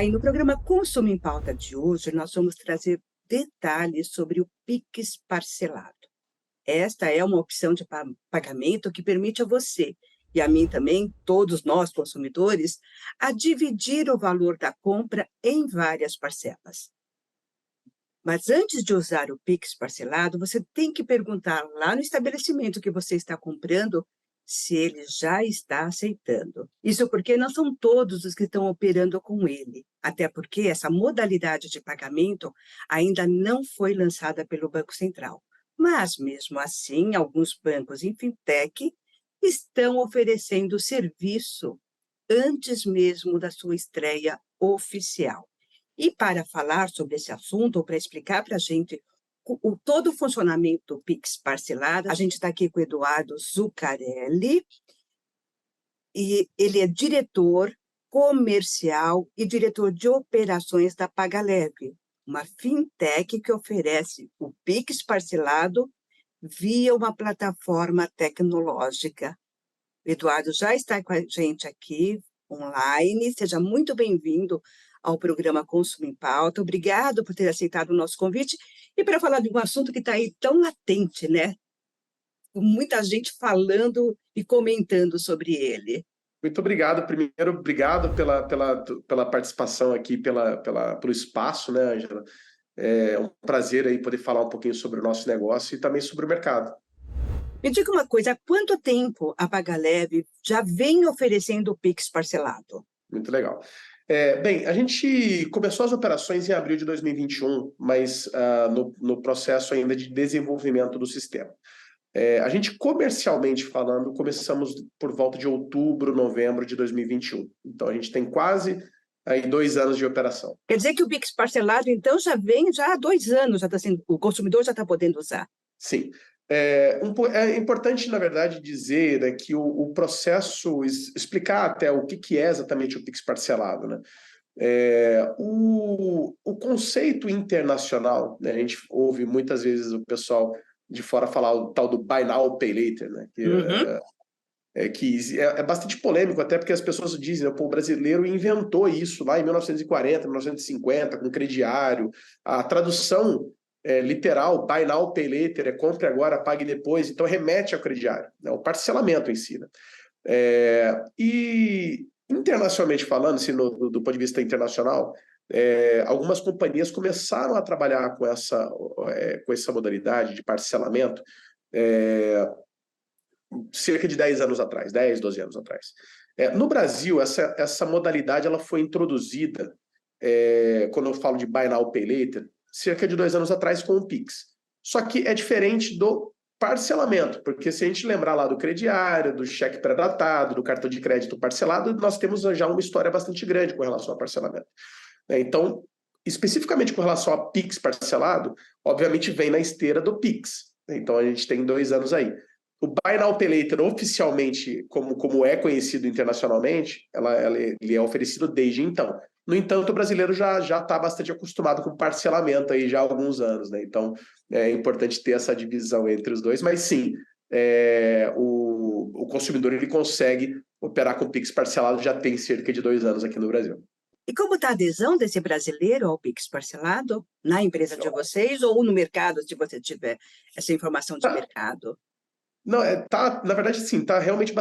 Olá, e no programa Consumo em Pauta de hoje, nós vamos trazer detalhes sobre o Pix parcelado. Esta é uma opção de pagamento que permite a você, e a mim também, todos nós consumidores, a dividir o valor da compra em várias parcelas. Mas antes de usar o Pix parcelado, você tem que perguntar lá no estabelecimento que você está comprando se ele já está aceitando. Isso porque não são todos os que estão operando com ele, até porque essa modalidade de pagamento ainda não foi lançada pelo Banco Central. Mas, mesmo assim, alguns bancos em fintech estão oferecendo serviço antes mesmo da sua estreia oficial. E para falar sobre esse assunto, ou para explicar para a gente todo o funcionamento do Pix parcelado, a gente está aqui com o Eduardo Zuccarelli, e ele é diretor comercial e diretor de operações da PagaLeve, uma fintech que oferece o Pix parcelado via uma plataforma tecnológica. O Eduardo já está com a gente aqui online, seja muito bem-vindo ao programa Consumo em Pauta. Obrigado por ter aceitado o nosso convite e para falar de um assunto que está aí tão latente, né? Com muita gente falando e comentando sobre ele. Muito obrigado. Primeiro, obrigado pela participação aqui, pelo espaço, né, Ângela? É um prazer aí poder falar um pouquinho sobre o nosso negócio e também sobre o mercado. Me diga uma coisa, há quanto tempo a PagaLeve já vem oferecendo o Pix parcelado? Muito legal. Bem, a gente começou as operações em abril de 2021, mas no processo ainda de desenvolvimento do sistema. A gente, comercialmente falando, começamos por volta de outubro, novembro de 2021. Então, a gente tem quase aí 2 anos de operação. Quer dizer que o Pix parcelado, então, já há 2 anos, já está sendo, o consumidor já está podendo usar? Sim. É importante, na verdade, dizer, né, que o processo, explicar até o que é exatamente o Pix parcelado, né? O conceito internacional, né, a gente ouve muitas vezes o pessoal de fora falar o tal do Buy Now, Pay Later, né? Que é bastante polêmico, até porque as pessoas dizem, né, pô, o brasileiro inventou isso lá em 1940, 1950, com crediário. A tradução literal, Buy Now, Pay Later, é compre agora, pague depois, então remete ao crediário, né, o parcelamento em si, né? E internacionalmente falando, assim, do ponto de vista internacional, algumas companhias começaram a trabalhar com essa modalidade de parcelamento cerca de 10 anos atrás, 10, 12 anos atrás. No Brasil, essa modalidade ela foi introduzida, quando eu falo de Buy Now, Pay Later, cerca de 2 anos atrás com o Pix. Só que é diferente do parcelamento, porque se a gente lembrar lá do crediário, do cheque pré-datado, do cartão de crédito parcelado, nós temos já uma história bastante grande com relação ao parcelamento. Então, especificamente com relação a Pix parcelado, obviamente vem na esteira do Pix. Então, a gente tem 2 anos aí. O Buy Now Pay Later, oficialmente, como é conhecido internacionalmente, ele é oferecido desde então. No entanto, o brasileiro já está bastante acostumado com parcelamento aí já há alguns anos, né? Então, é importante ter essa divisão entre os dois, mas sim, o consumidor ele consegue operar com Pix parcelado já tem cerca de 2 anos aqui no Brasil. E como está a adesão desse brasileiro ao Pix parcelado na empresa de vocês ou no mercado, se você tiver essa informação de mercado? Não, na verdade, sim, tá realmente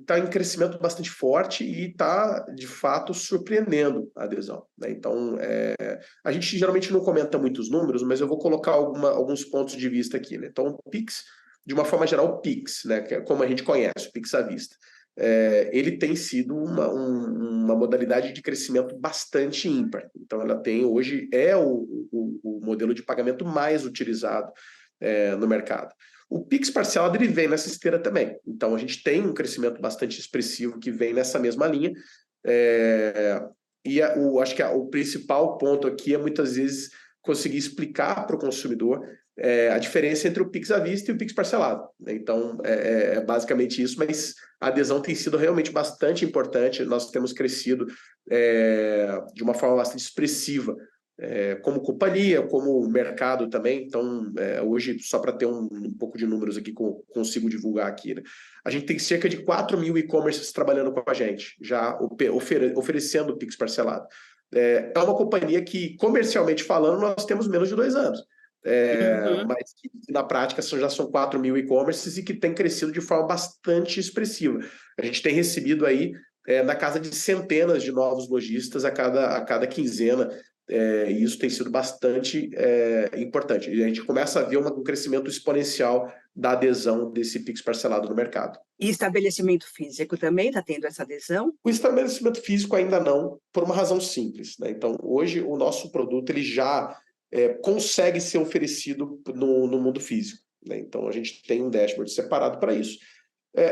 tá em crescimento bastante forte e tá, de fato, surpreendendo a adesão, né? Então, a gente geralmente não comenta muitos números, mas eu vou colocar alguns pontos de vista aqui, né? Então, o Pix, de uma forma geral, o Pix, né, que é como a gente conhece, o Pix à vista, ele tem sido uma modalidade de crescimento bastante ímpar. Então, ela tem, hoje, o modelo de pagamento mais utilizado no mercado. O Pix parcelado ele vem nessa esteira também. Então, a gente tem um crescimento bastante expressivo que vem nessa mesma linha. Acho que o principal ponto aqui é, muitas vezes, conseguir explicar para o consumidor a diferença entre o Pix à vista e o Pix parcelado. Então, é basicamente isso, mas a adesão tem sido realmente bastante importante. Nós temos crescido de uma forma bastante expressiva como companhia, como mercado também. Então, hoje, só para ter um pouco de números aqui que eu consigo divulgar aqui, né? A gente tem cerca de 4.000 e-commerces trabalhando com a gente, já oferecendo o Pix parcelado. É uma companhia que, comercialmente falando, nós temos menos de 2 anos. Mas que, na prática já são 4.000 e-commerces e que tem crescido de forma bastante expressiva. A gente tem recebido aí na casa de centenas de novos lojistas a cada quinzena, e isso tem sido bastante importante. E a gente começa a ver um crescimento exponencial da adesão desse Pix parcelado no mercado. E estabelecimento físico também está tendo essa adesão? O estabelecimento físico ainda não, por uma razão simples, né? Então, hoje, o nosso produto ele já consegue ser oferecido no mundo físico, né? Então, a gente tem um dashboard separado para isso.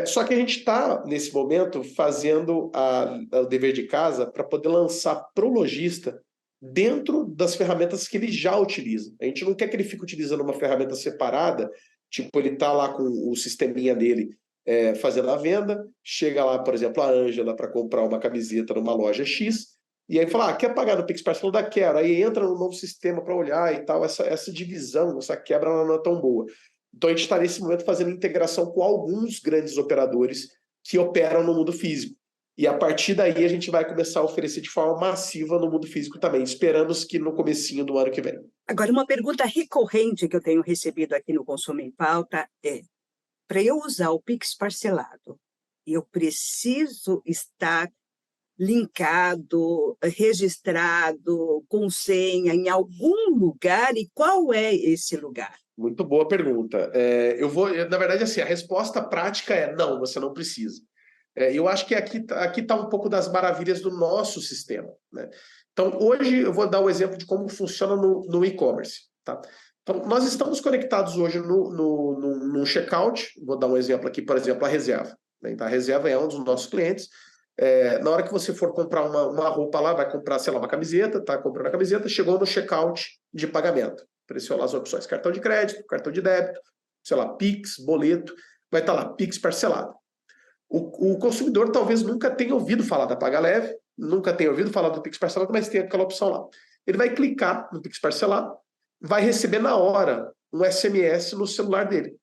Só que a gente está, nesse momento, fazendo o dever de casa para poder lançar para o lojista dentro das ferramentas que ele já utiliza. A gente não quer que ele fique utilizando uma ferramenta separada, tipo, ele está lá com o sisteminha dele fazendo a venda, chega lá, por exemplo, a Ângela para comprar uma camiseta numa loja X, e aí fala, quer pagar no Pix parcelado? Quero. Aí entra no novo sistema para olhar e tal. Essa divisão, essa quebra não é tão boa. Então, a gente está, nesse momento, fazendo integração com alguns grandes operadores que operam no mundo físico. E, a partir daí, a gente vai começar a oferecer de forma massiva no mundo físico também. Esperamos que no comecinho do ano que vem. Agora, uma pergunta recorrente que eu tenho recebido aqui no Consumo em Pauta é: para eu usar o Pix parcelado, eu preciso estar linkado, registrado, com senha em algum lugar? E qual é esse lugar? Muito boa pergunta. Na verdade, assim, a resposta prática é não, você não precisa. Eu acho que aqui está um pouco das maravilhas do nosso sistema, né? Então, hoje eu vou dar o exemplo de como funciona no e-commerce, tá? Então, nós estamos conectados hoje no checkout. Vou dar um exemplo aqui, por exemplo, a reserva, né? Então, a reserva é um dos nossos clientes. Na hora que você for comprar uma roupa lá, vai comprar, sei lá, uma camiseta, tá comprando a camiseta, chegou no checkout de pagamento. Pressionar as opções cartão de crédito, cartão de débito, sei lá, Pix, boleto, vai estar lá, Pix parcelado. O consumidor talvez nunca tenha ouvido falar da Paga Leve, nunca tenha ouvido falar do Pix parcelado, mas tem aquela opção lá. Ele vai clicar no Pix parcelado, vai receber na hora um SMS no celular dele.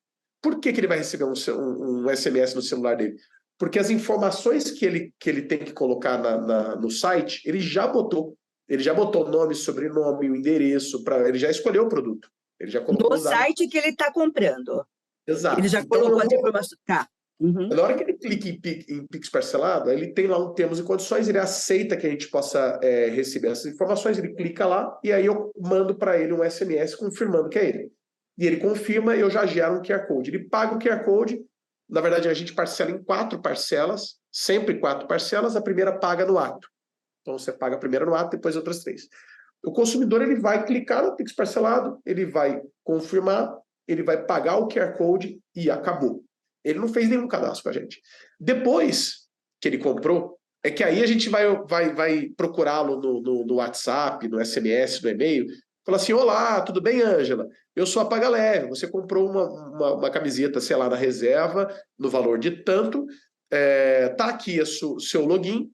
Por que ele vai receber um SMS no celular dele? Porque as informações que ele tem que colocar no site, ele já botou. Ele já botou nome, sobrenome, o endereço, ele já escolheu o produto. Ele já colocou no site que ele está comprando. Exato. Ele já colocou as informações. Tá. Na hora que ele clica em Pix parcelado, ele tem lá um termos e condições, ele aceita que a gente possa receber essas informações, ele clica lá e aí eu mando para ele um SMS confirmando que é ele. E ele confirma e eu já gero um QR Code. Ele paga o QR Code, na verdade a gente parcela em 4 parcelas, sempre 4 parcelas, a primeira paga no ato. Então você paga a primeira no ato, depois outras 3. O consumidor ele vai clicar no Pix parcelado, ele vai confirmar, ele vai pagar o QR Code e acabou. Ele não fez nenhum cadastro com a gente. Depois que ele comprou, é que aí a gente vai procurá-lo no WhatsApp, no SMS, no e-mail, fala assim, olá, tudo bem, Ângela? Eu sou a Paga Leve, você comprou uma camiseta, sei lá, na reserva, no valor de tanto, tá aqui o seu login,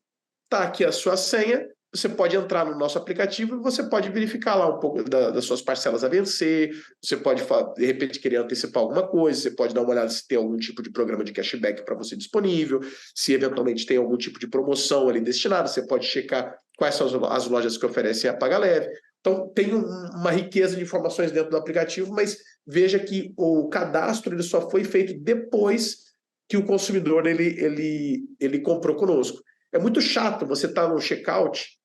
tá aqui a sua senha, você pode entrar no nosso aplicativo e você pode verificar lá um pouco das suas parcelas a vencer, você pode, de repente, querer antecipar alguma coisa, você pode dar uma olhada se tem algum tipo de programa de cashback para você disponível, se eventualmente tem algum tipo de promoção ali destinada, você pode checar quais são as lojas que oferecem a Paga Leve. Então, tem uma riqueza de informações dentro do aplicativo, mas veja que o cadastro ele só foi feito depois que o consumidor ele comprou conosco. É muito chato você estar no checkout,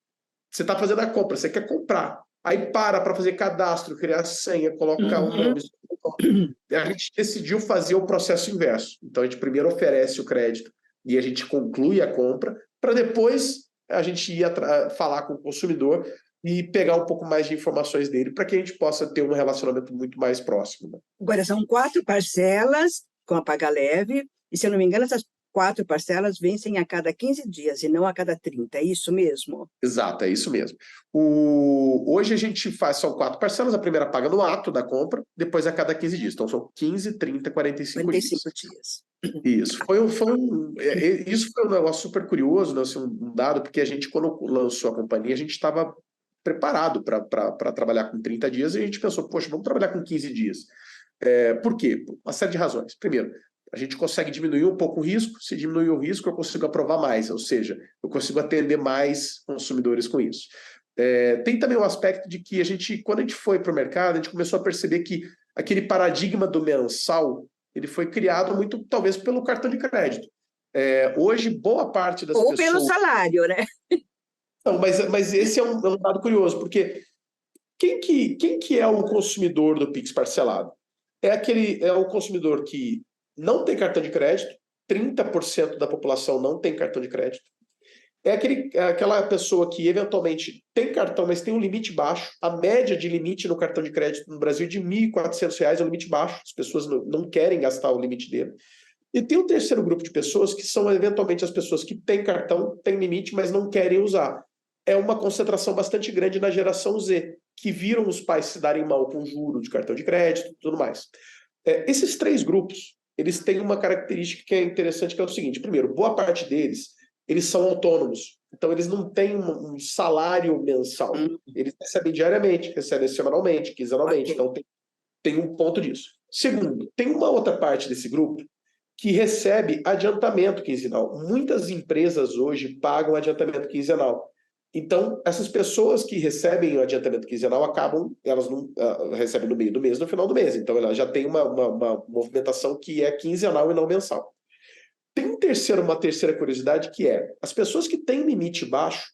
você está fazendo a compra, você quer comprar. Aí para fazer cadastro, criar senha, colocar um nome. A gente decidiu fazer o processo inverso. Então, a gente primeiro oferece o crédito e a gente conclui a compra, para depois a gente ir falar com o consumidor e pegar um pouco mais de informações dele, para que a gente possa ter um relacionamento muito mais próximo, né? Agora, são 4 parcelas com a Paga Leve, e se eu não me engano, essas 4 parcelas vencem a cada 15 dias e não a cada 30, é isso mesmo? Exato, é isso mesmo. Hoje a gente são 4 parcelas, a primeira paga no ato da compra, depois a cada 15 dias. Então são 15, 30, 45 dias. Isso. Isso foi um negócio super curioso, né? Assim, um dado, porque a gente, quando lançou a companhia, a gente estava preparado para trabalhar com 30 dias, e a gente pensou, poxa, vamos trabalhar com 15 dias. Por quê? Por uma série de razões. Primeiro, a gente consegue diminuir um pouco o risco. Se diminuir o risco, eu consigo aprovar mais, ou seja, eu consigo atender mais consumidores com isso. Tem também o aspecto de que quando a gente foi para o mercado, a gente começou a perceber que aquele paradigma do mensal, ele foi criado muito, talvez, pelo cartão de crédito. Hoje, boa parte das Ou pessoas... pelo salário, né? Não, mas esse é um dado curioso, porque quem que é o consumidor do Pix parcelado? É o consumidor que não tem cartão de crédito, 30% da população não tem cartão de crédito. Aquela pessoa que eventualmente tem cartão, mas tem um limite baixo. A média de limite no cartão de crédito no Brasil é de R$ 1.400, é um limite baixo. As pessoas não querem gastar o limite dele. E tem um terceiro grupo de pessoas que são eventualmente as pessoas que têm cartão, têm limite, mas não querem usar. É uma concentração bastante grande na geração Z, que viram os pais se darem mal com juros de cartão de crédito e tudo mais. Esses três grupos, eles têm uma característica que é interessante, que é o seguinte. Primeiro, boa parte deles, eles são autônomos. Então, eles não têm um salário mensal. Eles recebem diariamente, recebem semanalmente, quinzenalmente. Okay. Então, tem um ponto disso. Segundo, tem uma outra parte desse grupo que recebe adiantamento quinzenal. Muitas empresas hoje pagam adiantamento quinzenal. Então, essas pessoas que recebem o adiantamento quinzenal elas não recebem no meio do mês, no final do mês. Então, ela já tem uma movimentação que é quinzenal e não mensal. Tem uma terceira curiosidade, que as pessoas que têm limite baixo,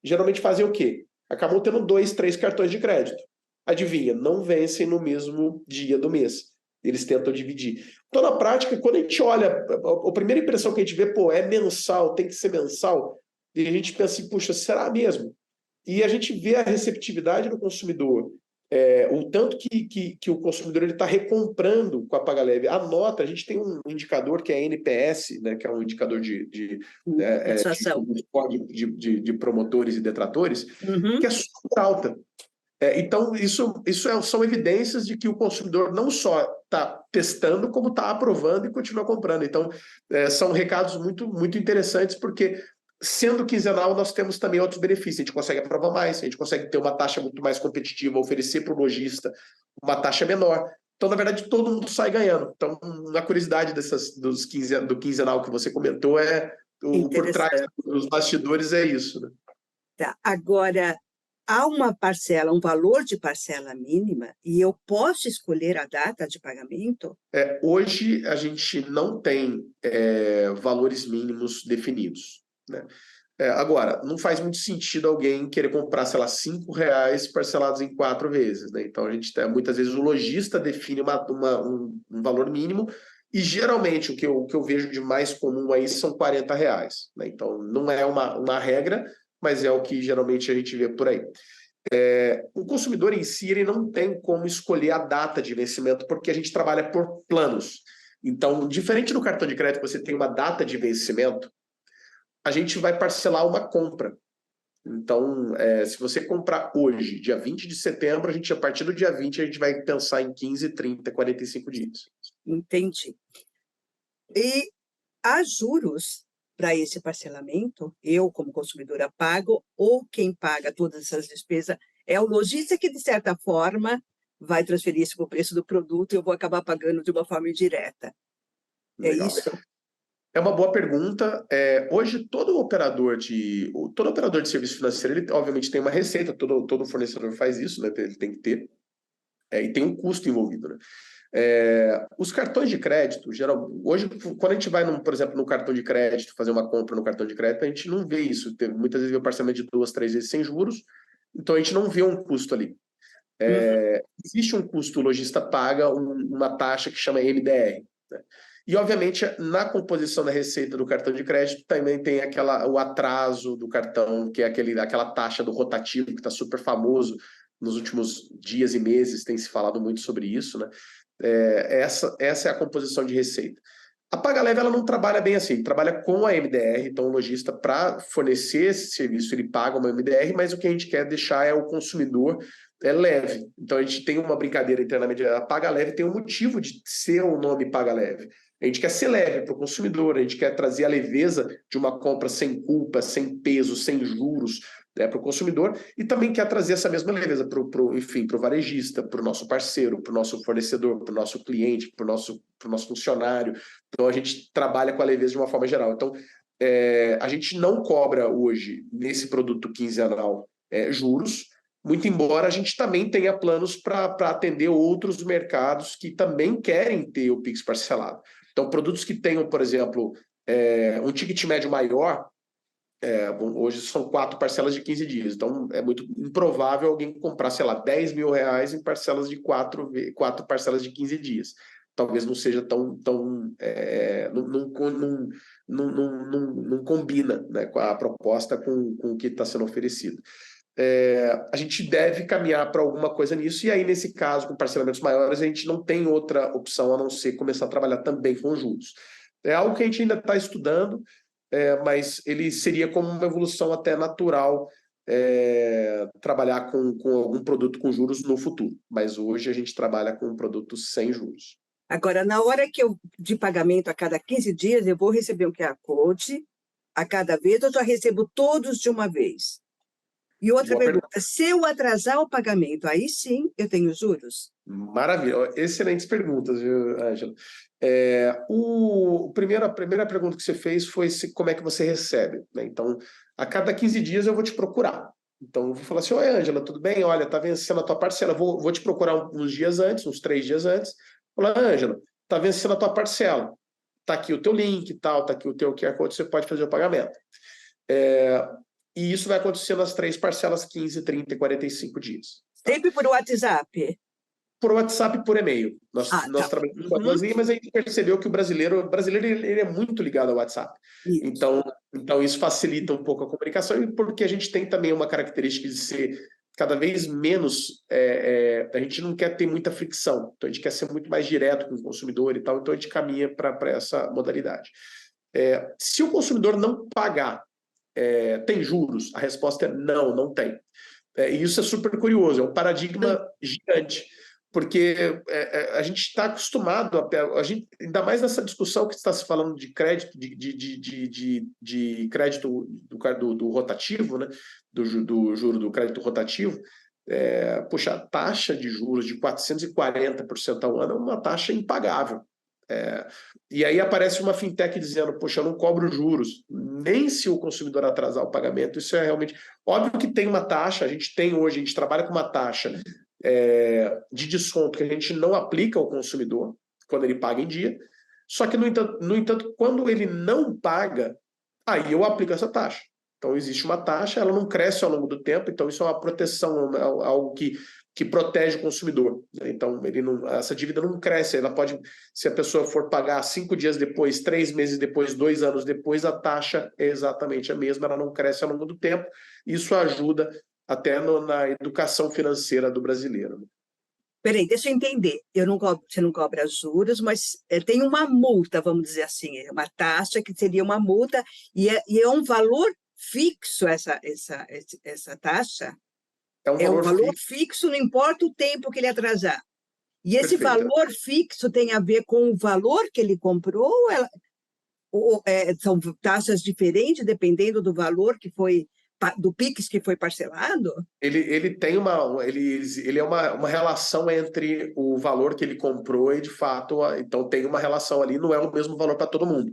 geralmente fazem o quê? Acabam tendo 2, 3 cartões de crédito. Adivinha, não vencem no mesmo dia do mês. Eles tentam dividir. Então, na prática, quando a gente olha, a primeira impressão que a gente vê, é mensal, tem que ser mensal, e a gente pensa assim, puxa, será mesmo? E a gente vê a receptividade do consumidor, o tanto que o consumidor está recomprando com a Paga Leve. A nota, a gente tem um indicador que é NPS, né, que é um indicador de promotores e detratores, que é super alta. Então, isso são evidências de que o consumidor não só está testando, como está aprovando e continua comprando. Então, são recados muito, muito interessantes, porque, sendo quinzenal, nós temos também outros benefícios. A gente consegue aprovar mais, a gente consegue ter uma taxa muito mais competitiva, oferecer para o lojista uma taxa menor. Então, na verdade, todo mundo sai ganhando. Então, a curiosidade do quinzenal que você comentou por trás dos bastidores é isso, né? Tá. Agora, há uma parcela, um valor de parcela mínima, e eu posso escolher a data de pagamento? Hoje, a gente não tem valores mínimos definidos, né? Agora, não faz muito sentido alguém querer comprar, sei lá, R$5 parcelados em 4 vezes, né? Então, muitas vezes o lojista define um valor mínimo, e geralmente o que eu vejo de mais comum aí são R$40, né? Então, não é uma regra, mas é o que geralmente a gente vê por aí. O consumidor em si, ele não tem como escolher a data de vencimento, porque a gente trabalha por planos. Então, diferente do cartão de crédito, você tem uma data de vencimento, a gente vai parcelar uma compra. Então, se você comprar hoje, dia 20 de setembro, a partir do dia 20, a gente vai pensar em 15, 30, 45 dias. Entendi. E há juros para esse parcelamento? Eu, como consumidora, pago, ou quem paga todas essas despesas é o lojista que, de certa forma, vai transferir isso para o preço do produto e eu vou acabar pagando de uma forma indireta? Legal. É isso? É uma boa pergunta. Hoje, todo operador de serviço financeiro, ele obviamente tem uma receita, todo fornecedor faz isso, né? Ele tem que ter, e tem um custo envolvido, né? Os cartões de crédito, hoje, quando a gente vai, por exemplo, no cartão de crédito, fazer uma compra no cartão de crédito, a gente não vê isso. Muitas vezes vê o parcelamento de 2, 3 vezes sem juros, então a gente não vê um custo ali. Existe um custo, o lojista paga uma taxa que chama MDR, né? E, obviamente, na composição da receita do cartão de crédito também tem o atraso do cartão, que é aquela taxa do rotativo, que está super famoso nos últimos dias e meses, tem se falado muito sobre isso, né? Essa é a composição de receita. A Paga Leve, ela não trabalha bem assim, trabalha com a MDR, então o lojista, para fornecer esse serviço, ele paga uma MDR, mas o que a gente quer deixar é o consumidor leve. Então a gente tem uma brincadeira internamente, a Paga Leve tem um motivo de ser o nome Paga Leve. A gente quer ser leve para o consumidor, a gente quer trazer a leveza de uma compra sem culpa, sem peso, sem juros, né, para o consumidor, e também quer trazer essa mesma leveza para o varejista, para o nosso parceiro, para o nosso fornecedor, para o nosso cliente, para o nosso funcionário. Então, a gente trabalha com a leveza de uma forma geral. Então, a gente não cobra hoje, nesse produto quinzenal, juros, muito embora a gente também tenha planos para atender outros mercados que também querem ter o Pix parcelado. Então, produtos que tenham, por exemplo, um ticket médio maior, hoje são 4 parcelas de 15 dias. Então, é muito improvável alguém comprar, sei lá, R$ 10.000 em parcelas de 4 parcelas de 15 dias. Talvez não seja tão não combina, né, com a proposta com o que está sendo oferecido. A gente deve caminhar para alguma coisa nisso, e aí, nesse caso, com parcelamentos maiores, a gente não tem outra opção a não ser começar a trabalhar também com juros. É algo que a gente ainda está estudando, mas ele seria como uma evolução até natural, trabalhar com algum produto com juros no futuro. Mas hoje a gente trabalha com um produto sem juros. Agora, na hora de pagamento, a cada 15 dias, eu vou receber um QR Code a cada vez, ou eu já recebo todos de uma vez? E outra pergunta, se eu atrasar o pagamento, aí sim eu tenho juros? Maravilha, excelentes perguntas, viu, Ângela? A primeira pergunta que você fez foi como é que você recebe, né? Então, a cada 15 dias eu vou te procurar. Então, eu vou falar assim: oi, Ângela, tudo bem? Olha, tá vencendo a tua parcela. Vou te procurar uns dias antes, uns 3 dias antes. Falar: Ângela, tá vencendo a tua parcela. Tá aqui o teu link e tal, tá aqui o teu QR Code, você pode fazer o pagamento. E isso vai acontecer nas 3 parcelas, 15, 30 e 45 dias. Tá? Sempre por WhatsApp? Por WhatsApp e por e-mail. Nós Tá. trabalhamos com as duas linhas, mas a gente percebeu que o brasileiro ele é muito ligado ao WhatsApp. Isso. Então, isso facilita um pouco a comunicação, e porque a gente tem também uma característica de ser cada vez menos... a gente não quer ter muita fricção, então a gente quer ser muito mais direto com o consumidor e tal, então a gente caminha para essa modalidade. Se o consumidor não pagar, tem juros? A resposta é não, não tem. E isso é super curioso, é um paradigma gigante, porque a gente está acostumado, ainda mais nessa discussão que está se falando de crédito, de crédito do rotativo, né? do juro do crédito rotativo. Puxa, a taxa de juros de 440% ao ano é uma taxa impagável. E aí aparece uma fintech dizendo: poxa, eu não cobro juros, nem se o consumidor atrasar o pagamento. Isso é realmente... Óbvio que tem uma taxa, a gente trabalha com uma taxa de desconto que a gente não aplica ao consumidor quando ele paga em dia, só que, no entanto, quando ele não paga, aí eu aplico essa taxa. Então, existe uma taxa, ela não cresce ao longo do tempo, então isso é uma proteção, algo que protege o consumidor. Então, essa dívida não cresce. Ela pode, se a pessoa for pagar 5 dias depois, 3 meses depois, 2 anos depois, a taxa é exatamente a mesma, ela não cresce ao longo do tempo. Isso ajuda até na educação financeira do brasileiro. Peraí, deixa eu entender. Você não cobra juros, mas tem uma multa, vamos dizer assim, uma taxa que seria uma multa, e é um valor fixo essa taxa? É um valor fixo, não importa o tempo que ele atrasar. E esse Perfeito. valor fixo tem a ver com o valor que ele comprou, ou são taxas diferentes dependendo do valor do Pix que foi parcelado? Ele tem ele é uma relação entre o valor que ele comprou e, de fato, então tem uma relação ali, não é o mesmo valor para todo mundo.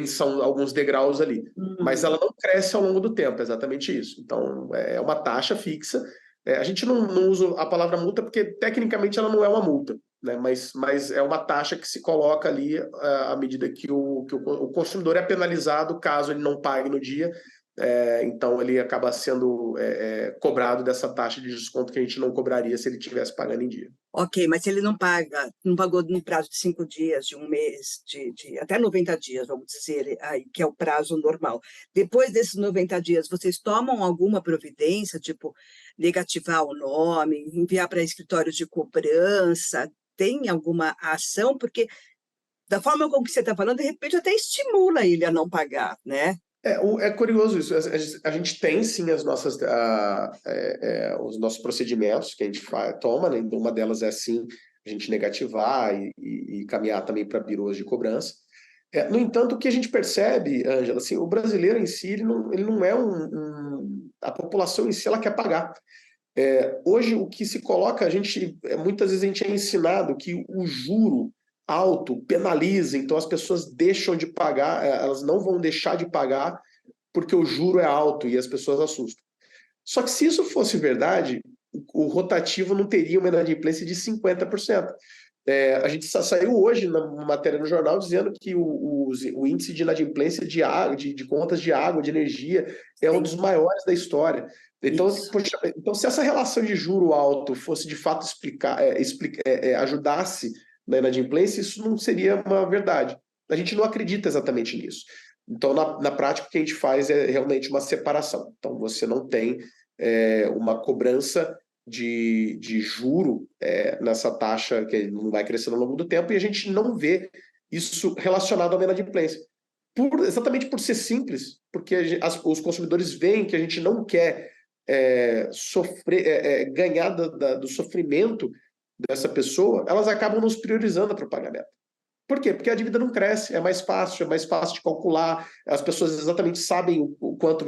São alguns degraus ali, mas ela não cresce ao longo do tempo, é exatamente isso. Então, é uma taxa fixa. A gente não usa a palavra multa porque, tecnicamente, ela não é uma multa, né? Mas é uma taxa que se coloca ali à medida que o consumidor é penalizado caso ele não pague no dia. Então, ele acaba sendo cobrado dessa taxa de desconto que a gente não cobraria se ele estivesse pagando em dia. Ok, mas se ele não pagou no prazo de 5 dias, de um mês, até 90 dias, vamos dizer, aí, que é o prazo normal. Depois desses 90 dias, vocês tomam alguma providência, tipo negativar o nome, enviar para escritórios de cobrança? Tem alguma ação? Porque, da forma como que você está falando, de repente até estimula ele a não pagar, né? É curioso isso. A gente tem, sim, os nossos procedimentos que a gente toma, né? Uma delas é, sim, a gente negativar e caminhar também para birôs de cobrança. No entanto, o que a gente percebe, Ângela, assim, o brasileiro em si, ele não é A população em si, ela quer pagar. Hoje, o que se coloca, muitas vezes a gente é ensinado que o juro alto penaliza, então as pessoas deixam de pagar, elas não vão deixar de pagar porque o juro é alto e as pessoas assustam. Só que se isso fosse verdade, o rotativo não teria uma inadimplência de 50%. A gente saiu hoje na matéria no jornal dizendo que o índice de inadimplência de água, de contas de água, de energia, é um dos maiores da história. Então, poxa, então, se essa relação de juro alto fosse de fato ajudasse na inadimplência, isso não seria uma verdade. A gente não acredita exatamente nisso. Então, na prática, o que a gente faz é realmente uma separação. Então, você não tem uma cobrança de juro nessa taxa que não vai crescendo ao longo do tempo, e a gente não vê isso relacionado à inadimplência. Exatamente por ser simples, porque os consumidores veem que a gente não quer ganhar do sofrimento dessa pessoa, elas acabam nos priorizando para o pagamento. Por quê? Porque a dívida não cresce, é mais fácil de calcular, as pessoas exatamente sabem o quanto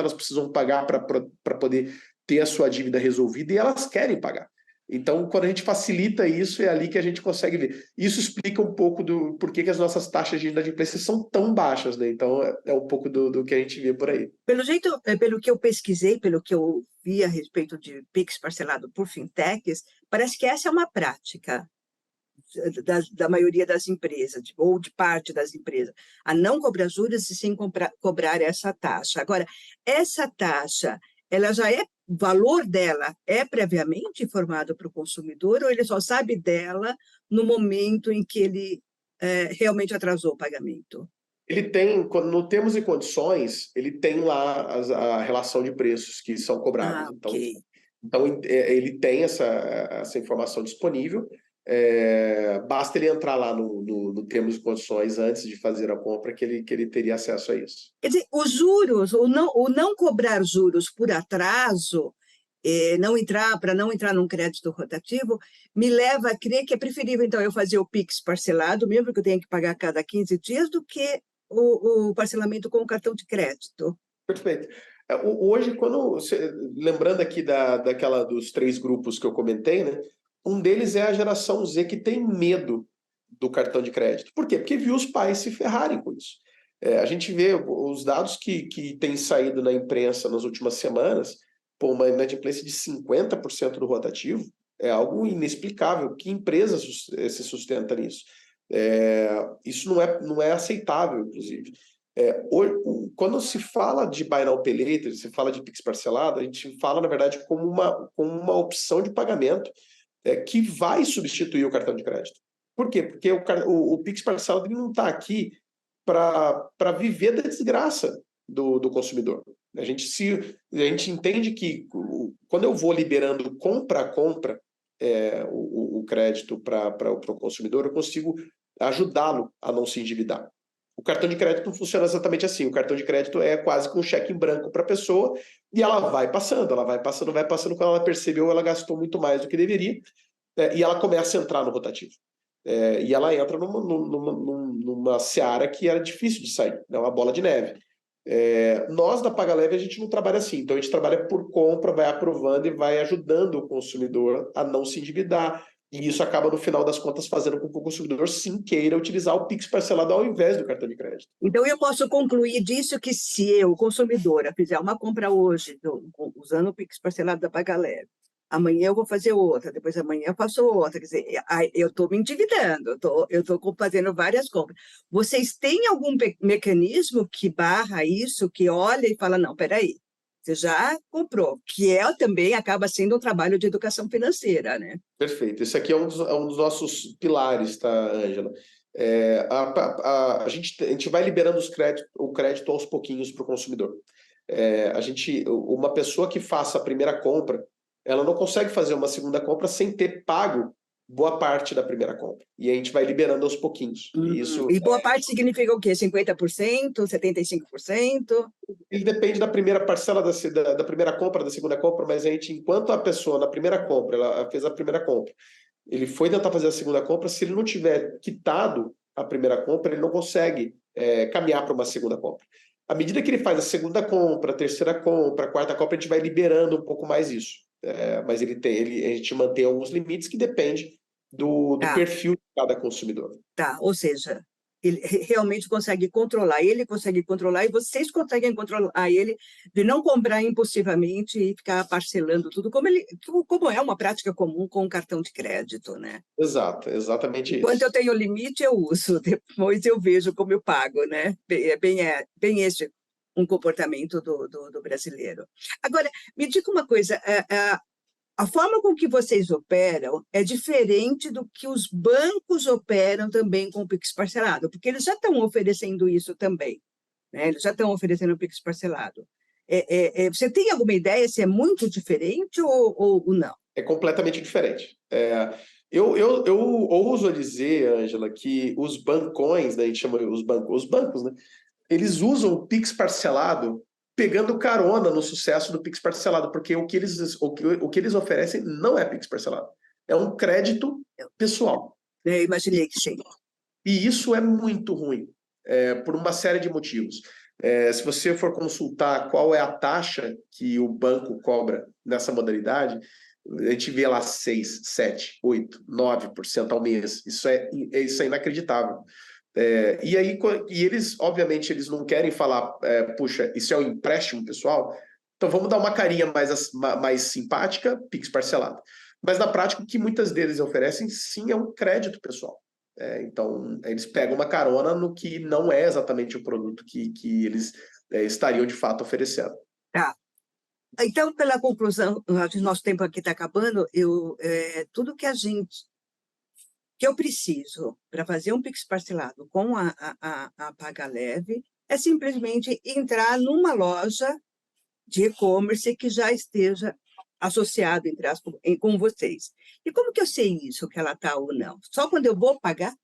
elas precisam pagar para poder ter a sua dívida resolvida, e elas querem pagar. Então, quando a gente facilita isso, é ali que a gente consegue ver. Isso explica um pouco do porquê que as nossas taxas de inadimplência são tão baixas, né? Então, é um pouco do que a gente vê por aí. Pelo jeito, pelo que eu pesquisei, pelo que eu vi a respeito de PIX parcelado por fintechs, parece que essa é uma prática da maioria das empresas, ou de parte das empresas, a não cobrar juros e sim cobrar essa taxa. Agora, essa taxa, ela já o valor dela é previamente informado para o consumidor, ou ele só sabe dela no momento em que ele realmente atrasou o pagamento? Ele tem, no termos e condições, ele tem lá a relação de preços que são cobrados. Ok. Então ele tem essa informação disponível. Basta ele entrar lá no termos e condições antes de fazer a compra que ele teria acesso a isso. Quer dizer, os juros, o não cobrar juros por atraso, para não entrar num crédito rotativo, me leva a crer que é preferível, então, eu fazer o PIX parcelado, mesmo que eu tenha que pagar a cada 15 dias, do que o parcelamento com o cartão de crédito. Perfeito. Hoje, lembrando aqui dos 3 grupos que eu comentei, né? Um deles é a geração Z, que tem medo do cartão de crédito. Por quê? Porque viu os pais se ferrarem com isso. A gente vê os dados que têm saído na imprensa nas últimas semanas, uma inadimplência de 50% do rotativo, é algo inexplicável. Que empresa se sustenta nisso? Isso não é aceitável, inclusive. Quando se fala de Buy Now Pay Later, se fala de PIX parcelado, a gente fala, na verdade, como uma opção de pagamento que vai substituir o cartão de crédito. Por quê? Porque o PIX parcelado não está aqui para viver da desgraça do consumidor. A gente entende que quando eu vou liberando compra a compra o crédito para o consumidor, eu consigo ajudá-lo a não se endividar. O cartão de crédito não funciona exatamente assim. O cartão de crédito é quase que um cheque em branco para a pessoa, e ela vai passando. Quando ela percebeu, ela gastou muito mais do que deveria, e ela começa a entrar no rotativo. E ela entra numa seara que era difícil de sair, é uma bola de neve. Nós, da PagaLeve, a gente não trabalha assim. Então, a gente trabalha por compra, vai aprovando e vai ajudando o consumidor a não se endividar. E isso acaba, no final das contas, fazendo com que o consumidor sim queira utilizar o PIX parcelado ao invés do cartão de crédito. Então, eu posso concluir disso que se eu, consumidora, fizer uma compra hoje, usando o PIX parcelado da PagaLeve, amanhã eu vou fazer outra, depois amanhã eu faço outra, quer dizer, eu estou me endividando, eu estou fazendo várias compras. Vocês têm algum mecanismo que barra isso, que olha e fala, não, peraí, você já comprou, que também acaba sendo um trabalho de educação financeira, né? Perfeito. Esse aqui é um dos nossos pilares, tá, Ângela? A gente vai liberando o crédito aos pouquinhos para o consumidor. Uma pessoa que faça a primeira compra, ela não consegue fazer uma segunda compra sem ter pago boa parte da primeira compra. E a gente vai liberando aos pouquinhos. E boa parte significa o quê? 50%, 75%? Ele depende da primeira parcela da primeira compra, da segunda compra, mas enquanto a pessoa, na primeira compra, ela fez a primeira compra, ele foi tentar fazer a segunda compra, se ele não tiver quitado a primeira compra, ele não consegue caminhar para uma segunda compra. À medida que ele faz a segunda compra, a terceira compra, a quarta compra, a gente vai liberando um pouco mais isso. Mas a gente mantém alguns limites que depende do Tá, perfil de cada consumidor. tá. Ou seja, ele realmente ele consegue controlar, e vocês conseguem controlar ele de não comprar impulsivamente e ficar parcelando tudo, como é uma prática comum com o cartão de crédito, né? Exato, exatamente Enquanto eu isso. tenho limite, eu uso, depois eu vejo como eu pago, né? Bem este um comportamento do brasileiro. Agora, me diga uma coisa, a forma com que vocês operam é diferente do que os bancos operam também com o Pix parcelado, porque eles já estão oferecendo isso também, né? Eles já estão oferecendo o Pix parcelado. Você tem alguma ideia se é muito diferente ou não? É completamente diferente. Eu ouso dizer, Ângela, que os bancões, né, a gente chama os bancos, né, eles usam o Pix parcelado pegando carona no sucesso do Pix parcelado, porque o que eles oferecem não é Pix parcelado, é um crédito pessoal. Eu imaginei que sim. E isso é muito ruim, por uma série de motivos. Se você for consultar qual é a taxa que o banco cobra nessa modalidade, a gente vê lá 6, 7, 8, 9% ao mês. Isso é inacreditável. E eles, obviamente, eles não querem falar, puxa, isso é um empréstimo pessoal, então vamos dar uma carinha mais simpática, Pix parcelado. Mas na prática, o que muitas deles oferecem, sim, é um crédito pessoal. Então, eles pegam uma carona no que não é exatamente o produto que eles estariam de fato oferecendo. Tá. Então, pela conclusão, nosso tempo aqui está acabando, tudo que eu preciso para fazer um Pix parcelado com a Paga Leve é simplesmente entrar numa loja de e-commerce que já esteja associado, entre aspas, com vocês. E como que eu sei isso, que ela está ou não? Só quando eu vou pagar?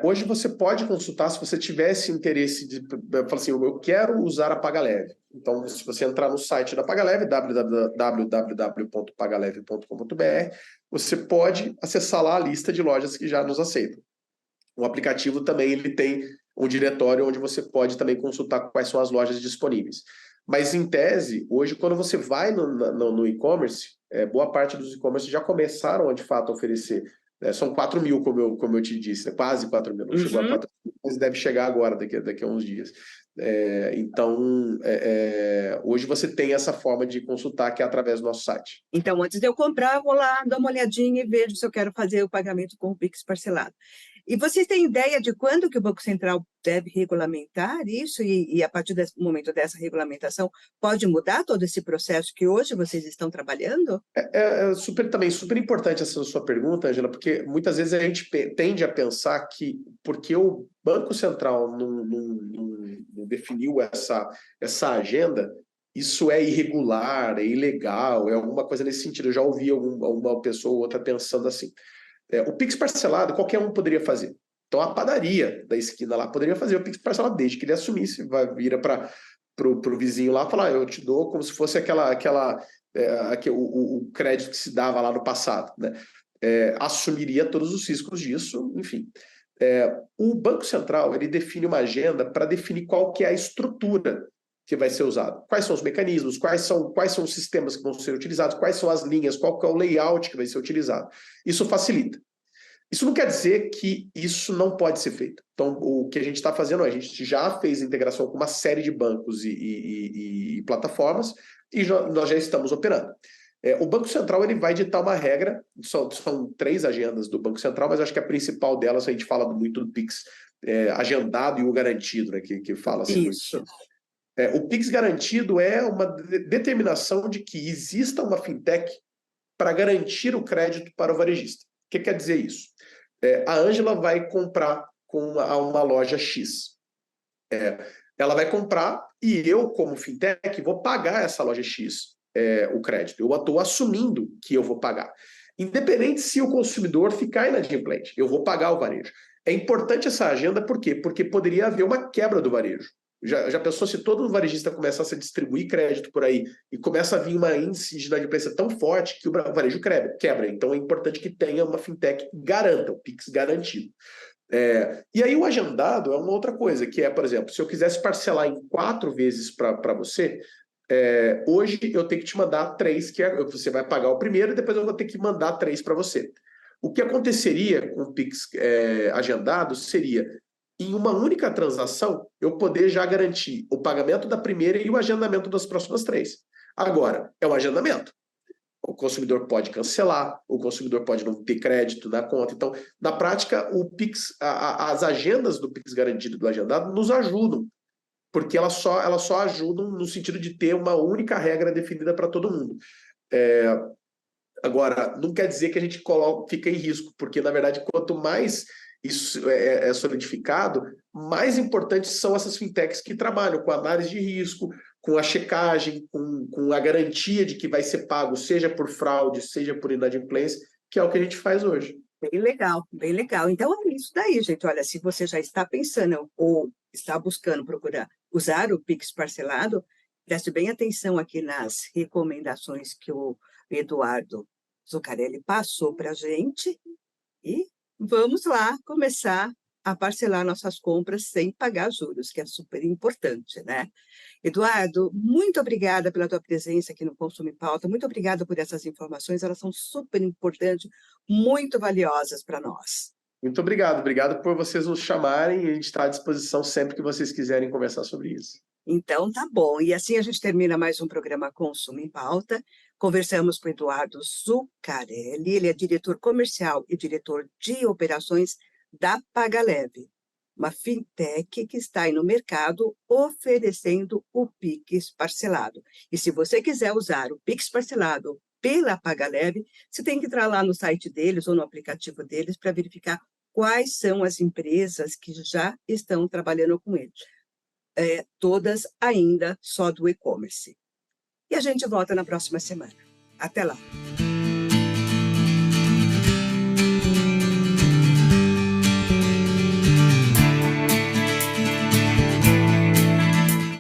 Hoje você pode consultar se você tivesse interesse de falar assim, eu quero usar a PagaLeve. Então, se você entrar no site da PagaLeve, www.pagaleve.com.br, você pode acessar lá a lista de lojas que já nos aceitam. O aplicativo também ele tem um diretório onde você pode também consultar quais são as lojas disponíveis. Mas, em tese, hoje, quando você vai no e-commerce, boa parte dos e-commerce já começaram a, de fato, oferecer. São 4 mil, como eu te disse, quase 4 mil, não chegou a 4 mil, mas deve chegar agora, daqui a uns dias. Então, hoje você tem essa forma de consultar que é através do nosso site. Então, antes de eu comprar, eu vou lá, dar uma olhadinha e vejo se eu quero fazer o pagamento com o Pix parcelado. E vocês têm ideia de quando que o Banco Central deve regulamentar isso? E a partir desse momento dessa regulamentação, pode mudar todo esse processo que hoje vocês estão trabalhando? Também super importante essa sua pergunta, Angela, porque muitas vezes a gente tende a pensar que porque o Banco Central não definiu essa agenda, isso é irregular, é ilegal, é alguma coisa nesse sentido. Eu já ouvi alguma pessoa ou outra pensando assim. O Pix parcelado, qualquer um poderia fazer. Então, a padaria da esquina lá poderia fazer o Pix parcelado desde que ele assumisse, vira para o vizinho lá e falar, eu te dou como se fosse o crédito que se dava lá no passado. Né? Assumiria todos os riscos disso, enfim. O Banco Central ele define uma agenda para definir qual que é a estrutura que vai ser usada. Quais são os mecanismos, quais são os sistemas que vão ser utilizados, quais são as linhas, qual que é o layout que vai ser utilizado. Isso facilita. Isso não quer dizer que isso não pode ser feito. Então, o que a gente está fazendo, a gente já fez integração com uma série de bancos e plataformas e nós já estamos operando. O Banco Central ele vai ditar uma regra, são 3 agendas do Banco Central, mas acho que a principal delas, a gente fala muito do Pix agendado e o garantido, né, que fala assim Isso. muito. O Pix garantido é uma determinação de que exista uma fintech para garantir o crédito para o varejista. O que quer dizer isso? A Ângela vai comprar com uma loja X. Ela vai comprar e eu, como fintech, vou pagar essa loja X o crédito. Eu estou assumindo que eu vou pagar. Independente se o consumidor ficar inadimplente, eu vou pagar o varejo. É importante essa agenda, por quê? Porque poderia haver uma quebra do varejo. Já pensou se todo varejista começasse a distribuir crédito por aí e começa a vir uma índice de inadimplência tão forte que o varejo quebra. Então é importante que tenha uma fintech que garanta, o Pix garantido. E aí o agendado é uma outra coisa, que é, por exemplo, se eu quisesse parcelar em 4 vezes para você, hoje eu tenho que te mandar 3, você vai pagar o primeiro e depois eu vou ter que mandar 3 para você. O que aconteceria com o Pix agendado seria, em uma única transação, eu poder já garantir o pagamento da primeira e o agendamento das próximas 3. Agora, é um agendamento. O consumidor pode cancelar, o consumidor pode não ter crédito na conta. Então, na prática, o Pix, as agendas do Pix garantido e do agendado nos ajudam, porque elas só ajudam no sentido de ter uma única regra definida para todo mundo. Agora, não quer dizer que a gente fica em risco, porque, na verdade, quanto mais isso é solidificado, mais importantes são essas fintechs que trabalham com análise de risco, com a checagem, com a garantia de que vai ser pago, seja por fraude, seja por inadimplência, que é o que a gente faz hoje. Bem legal, bem legal. Então, é isso daí, gente. Olha, se você já está pensando ou está buscando procurar usar o Pix parcelado, preste bem atenção aqui nas recomendações que o Eduardo Zuccarelli passou para a gente e vamos lá começar a parcelar nossas compras sem pagar juros, que é super importante, né? Eduardo, muito obrigada pela tua presença aqui no Consumo em Pauta, muito obrigada por essas informações, elas são super importantes, muito valiosas para nós. Muito obrigado por vocês nos chamarem e a gente está à disposição sempre que vocês quiserem conversar sobre isso. Então, tá bom. E assim a gente termina mais um programa Consumo em Pauta. Conversamos com o Eduardo Zuccarelli, ele é diretor comercial e diretor de operações da PagaLeve, uma fintech que está aí no mercado oferecendo o Pix parcelado. E se você quiser usar o Pix parcelado pela PagaLeve, você tem que entrar lá no site deles ou no aplicativo deles para verificar quais são as empresas que já estão trabalhando com ele. Todas ainda só do e-commerce. E a gente volta na próxima semana. Até lá!